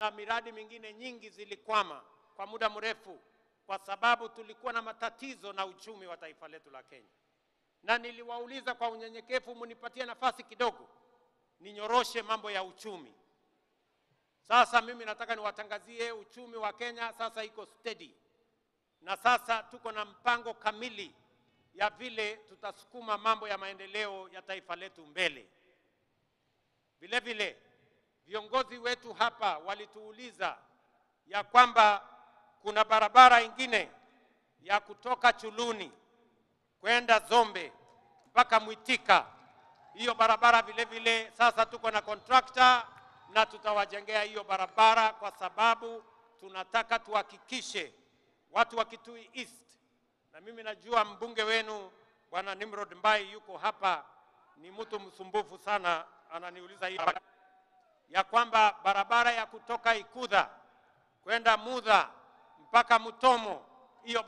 na miradi mingine nyingi zilikwama kwa muda mrefu kwa sababu tulikuwa na matatizo na uchumi wa taifa letu la Kenya. Na niliwauliza kwa unyenyekevu, munipatie nafasi kidogo ninyoroshe mambo ya uchumi. Sasa mimi nataka niwatangazie uchumi wa Kenya sasa iko steady. Na sasa tuko na mpango kamili ya vile tutasukuma mambo ya maendeleo ya taifa letu mbele. Vile vile viongozi wetu hapa walituuliza ya kwamba kuna barabara ingine ya kutoka Chuluni kwenda Zombe mpaka Mwitika. Hiyo barabara vile vile sasa tuko na contractor na tutawajengea hiyo barabara, kwa sababu tunataka tuhakikishe watu wa Kitui East, na mimi najua mbunge wenu Bwana Nimrod Mbai yuko hapa, ni mtu msumbufu sana, ananiuliza hiyo ya kwamba barabara ya kutoka Ikudha kwenda Mudha mpaka Mutomo, hiyo